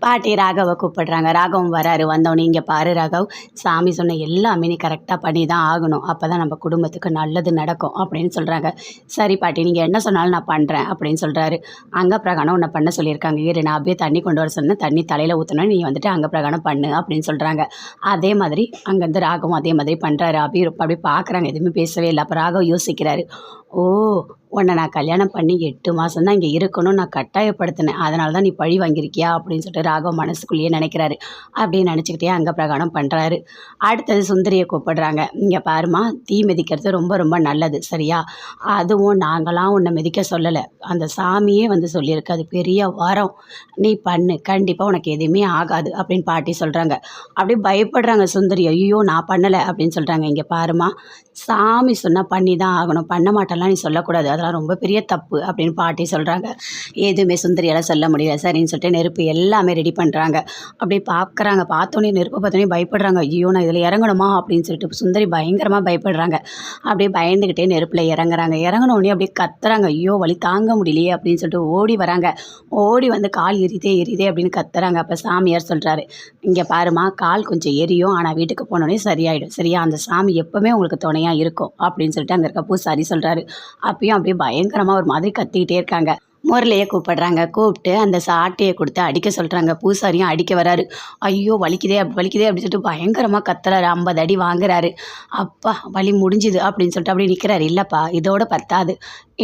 பாட்டி ராகவை கூப்பிடுறாங்க. ராகவும் வராரு. வந்தோடனே, "இங்கே பாரு ராகவ், சாமி சொன்ன எல்லாமே நீ கரெக்டாக பண்ணி தான் ஆகணும். அப்போ தான் நம்ம குடும்பத்துக்கு நல்லது நடக்கும்" அப்படின்னு சொல்கிறாங்க. "சரி பாட்டி, நீங்கள் என்ன சொன்னாலும் நான் பண்ணுறேன்" அப்படின்னு சொல்கிறாரு. "அங்க பிரகாணம் உன்னை பண்ண சொல்லியிருக்காங்க. இரு, நான் அப்படியே தண்ணி கொண்டு வர சொன்னேன். தண்ணி தலையில் ஊற்றணும், நீ வந்துட்டு அங்க பிரகாணம் பண்ணு" அப்படின்னு சொல்கிறாங்க. அதே மாதிரி அங்கேருந்து ராகவும் அதே மாதிரி பண்ணுறாரு. அப்படியே பார்க்குறாங்க, எதுவுமே பேசவே இல்லை. அப்போ ராகவ் யோசிக்கிறாரு. "ஓ, உன்னை நான் கல்யாணம் பண்ணி 8 மாதம் தான் இங்கே இருக்கணும்னு நான் கட்டாயப்படுத்தினேன். அதனால தான் நீ பழி வாங்கியிருக்கியா" அப்படின்னு சொல்லிட்டு ராகவ் மனசுக்குள்ளேயே நினைக்கிறாரு. அப்படியே நினச்சிக்கிட்டே அங்க பிரகாணம் பண்ணுறாரு. அடுத்தது சுந்தரியை கூப்பிடுறாங்க. "இங்கே பாருமா, தீ மிதிக்கிறது ரொம்ப ரொம்ப நல்லது, சரியா? அதுவும் நாங்களாம் உன்னை மிதிக்க சொல்லலை, அந்த சாமியே வந்து சொல்லியிருக்கு. அது பெரிய வரம். நீ பண்ணு, கண்டிப்பாக உனக்கு எதுவுமே ஆகாது" அப்படின்னு பாட்டி சொல்கிறாங்க. அப்படியே பயப்படுறாங்க சுந்தரி. "ஐயோ, நான் பண்ணலை" அப்படின்னு சொல்கிறாங்க. "இங்கே பாருமா, சாமி சொன்னால் பண்ணி தான் ஆகணும். பண்ண மாட்டேன்லாம் நீ சொல்லக்கூடாது. அதெல்லாம் ரொம்ப பெரிய தப்பு" அப்படின்னு பாட்டி சொல்கிறாங்க. எதுவுமே சுந்தரியால் சொல்ல முடியல. சரின்னு சொல்லிட்டு நெருப்பு எல்லாமே ரெடி பண்ணுறாங்க. அப்படியே பார்க்குறாங்க. பார்த்தோன்னே, நெருப்பை பார்த்தோன்னே பயப்படுறாங்க. "ஐயோ, நான் இதில் இறங்கணுமா?" அப்படின்னு சொல்லிட்டு சுந்தரி பயங்கரமாக பயப்படுறாங்க. அப்படியே பயந்துக்கிட்டே நெருப்பில் இறங்குறாங்க. இறங்கினோடனே அப்படியே கத்துறாங்க. "ஐயோ, வலி தாங்க முடியலையே" அப்படின்னு சொல்லிட்டு ஓடி வராங்க. ஓடி வந்து, "கால் எரியுதே எரியுதே" அப்படின்னு கத்துறாங்க. அப்போ சாமியார் சொல்கிறாரு. "இங்கே பாருமா, கால் கொஞ்சம் எரியும், ஆனால் வீட்டுக்கு போனோடனே சரியாயிடும், சரியா? அந்த சாமி எப்போவுமே உங்களுக்கு துணையாக இருக்கும்" அப்படின்னு சொல்லிட்டு அங்கே இருக்க பூசாரி சொல்கிறாரு. அப்பயும் அப்படியே பயங்கரமாக ஒரு மாதிரி கத்திக்கிட்டே இருக்காங்க. முரளியை கூப்பிடுறாங்க. கூப்பிட்டு அந்த சாட்டையை கொடுத்து அடிக்க சொல்கிறாங்க. பூசாரியும் அடிக்க வராரு. "ஐயோ, வலிக்குதே வலிக்குதே" அப்படின்னு சொல்லிட்டு பயங்கரமாக கத்துறாரு. 50 அடி வாங்குறாரு. "அப்பா, வலி முடிஞ்சுது" அப்படின்னு சொல்லிட்டு அப்படியே நிற்கிறாரு. "இல்லைப்பா, இதோட பத்தாது,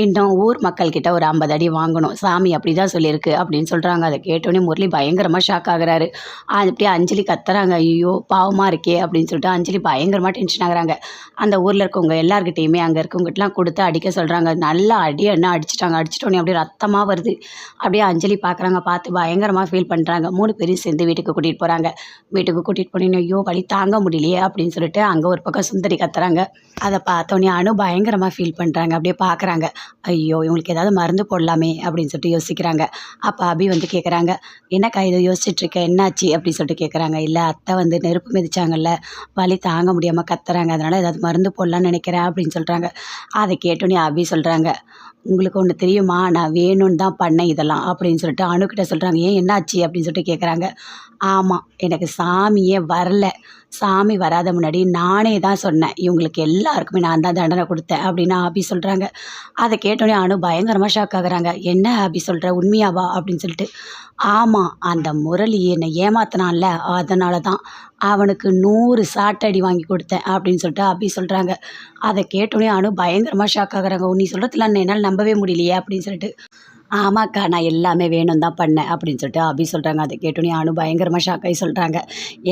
இன்னும் ஊர் மக்கள்கிட்ட ஒரு 50 அடி வாங்கணும். சாமி அப்படி தான் சொல்லியிருக்கு" அப்படின்னு சொல்கிறாங்க. அதை கேட்டோன்னே முரளி பயங்கரமாக ஷாக் ஆகுறாரு. அப்படியே அஞ்சலி கத்துறாங்க. "ஐயோ, பாவமாக இருக்கே" அப்படின்னு சொல்லிட்டு அஞ்சலி பயங்கரமாக டென்ஷன் ஆகுறாங்க. அந்த ஊரில் இருக்கவங்க எல்லார்கிட்டையுமே அங்கே இருக்கவங்ககிட்டலாம் கொடுத்து அடிக்க சொல்கிறாங்க. நல்லா அடி என்ன அடிச்சிட்டாங்க. அடிச்சிட்டோன்னே அப்படியே ரத்தமாக வருது. அப்படியே அஞ்சலி பார்க்குறாங்க. பார்த்து பயங்கரமாக ஃபீல் பண்ணுறாங்க. 3 பேரையும் சேர்ந்து வீட்டுக்கு கூட்டிகிட்டு போகிறாங்க. வீட்டுக்கு கூட்டிகிட்டு போனீங்கன்னா, "ஐயோ, வலி தாங்க முடியலையே" அப்படின்னு சொல்லிட்டு அங்கே ஒரு பக்கம் சுந்தரி கத்துறாங்க. அதை பார்த்தோன்னே அனு பயங்கரமாக ஃபீல் பண்ணுறாங்க. அப்படியே பார்க்குறாங்க. "ஐயோ, இவங்களுக்கு ஏதாவது மருந்து போடலாமே" அப்படின்னு சொல்லிட்டு யோசிக்கிறாங்க. அப்போ அபி வந்து கேட்குறாங்க. "என்னக்கா இதை யோசிச்சுட்ருக்க, என்னாச்சு?" அப்படின்னு சொல்லிட்டு கேட்குறாங்க. "இல்லை, அத்தை வந்து நெருப்பு மிதிச்சாங்கல்ல, வலி தாங்க முடியாமல் கத்துறாங்க, அதனால் ஏதாவது மருந்து போடலான்னு நினைக்கிறேன்" அப்படின்னு சொல்கிறாங்க. அதை கேட்டோன்னே அபி சொல்கிறாங்க. "உங்களுக்கு ஒன்று தெரியுமா, நான் வேணும்னு தான் பண்ணேன் இதெல்லாம்" அப்படின்னு சொல்லிட்டு அணுக்கிட்ட சொல்கிறாங்க. "ஏன், என்னாச்சு?" அப்படின்னு சொல்லிட்டு கேட்குறாங்க. "ஆமாம், எனக்கு சாமியே வரல. சாமி வராத முன்னாடி நானே தான் சொன்னேன். இவங்களுக்கு எல்லாருக்குமே நான் தான் தண்டனை கொடுத்தேன்" அப்படின்னு அபி சொல்கிறாங்க. அதை கேட்டோன்னே அனு பயங்கரமாக ஷாக் ஆகுறாங்க. "என்ன அபி சொல்கிற, உண்மையாவா?" அப்படின்னு சொல்லிட்டு. "ஆமாம், அந்த முரளி என்னை ஏமாத்தினான்ல, அதனால தான் அவனுக்கு 100 சாட்டடி வாங்கி கொடுத்தேன்" அப்படின்னு சொல்லிட்டு அபி சொல்கிறாங்க. அதை கேட்டோன்னே அனு பயங்கரமாக ஷாக் ஆகுறாங்க. "நீ சொல்கிறதுலாம் என்னால் நம்பவே முடியலையே" அப்படின்னு சொல்லிட்டு. "ஆமாக்கா, நான் எல்லாமே வேணும் தான் பண்ணேன்" அப்படின்னு சொல்லிட்டு அபி சொல்கிறாங்க. அதை கேட்டோன்னே அனு பயங்கரமாக ஷாக் ஆகி சொல்கிறாங்க.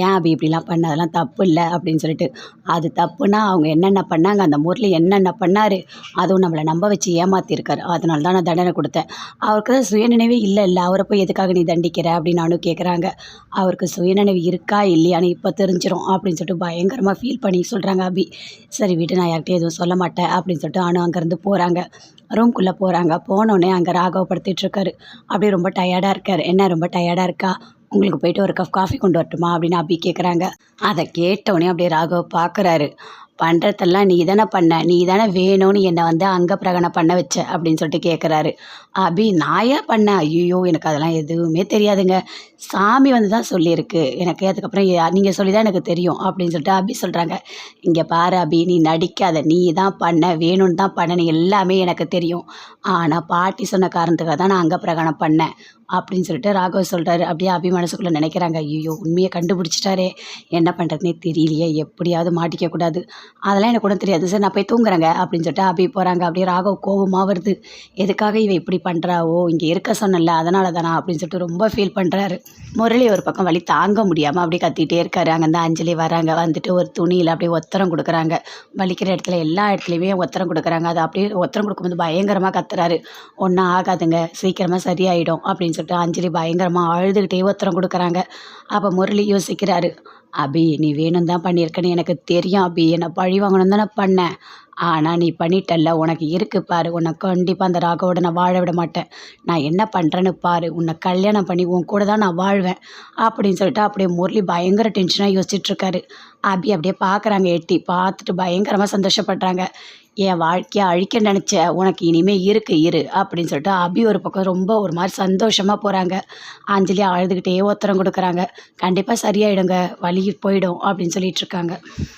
"ஏன் அபி இப்படிலாம் பண்ண, அதெல்லாம் தப்பு இல்லை" அப்படின்னு சொல்லிட்டு. "அது தப்புனா அவங்க என்னென்ன பண்ணாங்க, அந்த முரளி என்னென்ன பண்ணார், அதுவும் நம்மளை நம்ப வச்சு ஏமாற்றிருக்காரு, அதனால தான் நான் தண்டனை கொடுத்தேன். அவருக்கு தான் சுயநினைவே இல்லை, அவரை போய் எதுக்காக நீ தண்டிக்கிற" அப்படின்னு அனு கேட்குறாங்க. "அவருக்கு சுயநினைவு இருக்கா இல்லையான்னு இப்போ தெரிஞ்சிடும்" அப்படின்னு சொல்லிட்டு பயங்கரமாக ஃபீல் பண்ணி சொல்கிறாங்க அபி. "சரி விட்டு, நான் யார்கிட்டையும் எதுவும் சொல்ல மாட்டேன்" அப்படின்னு சொல்லிட்டு அனு அங்கேருந்து போகிறாங்க. ரூம்குள்ளே போகிறாங்க. போனோடனே அங்கே ராகவ் படுத்துட்ருக்காரு. அப்படியே ரொம்ப டயர்டாக இருக்கார். "என்ன, ரொம்ப டயர்டாக இருக்கா? உங்களுக்கு போயிட்டு ஒரு கப் காஃபி கொண்டு வரட்டுமா?" அப்படின்னு அபி கேட்குறாங்க. அதை கேட்டோடனே அப்படியே ராகவ் பார்க்குறாரு. "பண்ணுறதெல்லாம் நீ தானே பண்ண, நீ தானே வேணும்னு என்னை வந்து அங்க பிரகடனம் பண்ண வச்ச" அப்படின்னு சொல்லிட்டு கேட்குறாரு. அபி, "நான் ஏன் பண்ணேன்? ஐயோ, எனக்கு அதெல்லாம் எதுவுமே தெரியாதுங்க. சாமி வந்து தான் சொல்லியிருக்கு எனக்கு. அதுக்கப்புறம் நீங்கள் சொல்லி தான் எனக்கு தெரியும்" அப்படின்னு சொல்லிட்டு அபி சொல்கிறாங்க. "இங்கே பாரு அபி, நீ நடிக்காத. நீ தான் பண்ண, வேணும்னு தான் பண்ண, எல்லாமே எனக்கு தெரியும். ஆனால் பாட்டி சொன்ன காரணத்துக்காக தான் நான் அங்க பிரகடனம் பண்ணேன்" அப்படின்னு சொல்லிட்டு ராகவ் சொல்கிறாரு. அப்படியே அபி மனசுக்குள்ளே நினைக்கிறாங்க. ஐயோ, உண்மையை கண்டுபிடிச்சிட்டாரே, என்ன பண்ணுறதுனே தெரியலையே, எப்படியாவது மாட்டிக்கக்கூடாது, அதெல்லாம் எனக்கு ஒன்றும் தெரியாது, சரி நான் போய் தூங்குறேங்க அப்படின்னு சொல்லிட்டு அபி போகிறாங்க. அப்படியே ராகவ் கோபமாக வருது. எதுக்காக இவ இப்படி பண்ணுறாவோ, இங்கே இருக்க சொன்னல அதனால தானா அப்படின்னு சொல்லிட்டு ரொம்ப ஃபீல் பண்ணுறாரு. முரளி ஒரு பக்கம் வலி தாங்க முடியாமல் அப்படியே கத்திகிட்டே இருக்காரு. அங்கேருந்து அஞ்சலி வராங்க. வந்துட்டு ஒரு துணியில் அப்படியே ஒத்தரம் கொடுக்குறாங்க. வலிக்கிற இடத்துல எல்லா இடத்துலையுமே ஒத்தரம் கொடுக்குறாங்க. அது அப்படியே ஒத்தரம் கொடுக்கும்போது பயங்கரமாக கத்துறாரு. "ஒன்றும் ஆகாதுங்க, சீக்கிரமாக சரியாயிடும்" அப்படின்னு சொல்லிட்டு அஞ்சலி பயங்கரமாக அழுதுகிட்டே ஒத்தரம் கொடுக்குறாங்க. அப்போ முரளி யோசிக்கிறாரு. "அபி, நீ வேணும் தான் பண்ணியிருக்கன்னு எனக்கு தெரியும் அபி, என்னை பழி வாங்கணும் தானே பண்ணேன். ஆனால் நீ பண்ணிட்டல்ல, உனக்கு இருக்கு பாரு, உன்னை கண்டிப்பாக அந்த ராகவோட நான் வாழ விட மாட்டேன். நான் என்ன பண்ணுறேன்னு பாரு, உன்னை கல்யாணம் பண்ணி உன் கூட தான் நான் வாழ்வேன்" அப்படின்னு சொல்லிட்டு அப்படியே முரளி பயங்கர டென்ஷனாக யோசிச்சுட்ருக்காரு. அபி அப்படியே பார்க்குறாங்க. எட்டி பார்த்துட்டு பயங்கரமாக சந்தோஷப்படுறாங்க. என் வாழ்க்கையை அழிக்க நினச்ச உனக்கு இனிமேல் இரு அப்படின்னு சொல்லிட்டு அபி ஒரு பக்கம் ரொம்ப ஒரு மாதிரி சந்தோஷமாக போகிறாங்க. அஞ்சலி அழுதுகிட்டே உத்தரம் கொடுக்குறாங்க. கண்டிப்பாக சரியாயிடுங்க, வலி போயிடும் அப்படின்னு சொல்லிட்டு இருக்காங்க.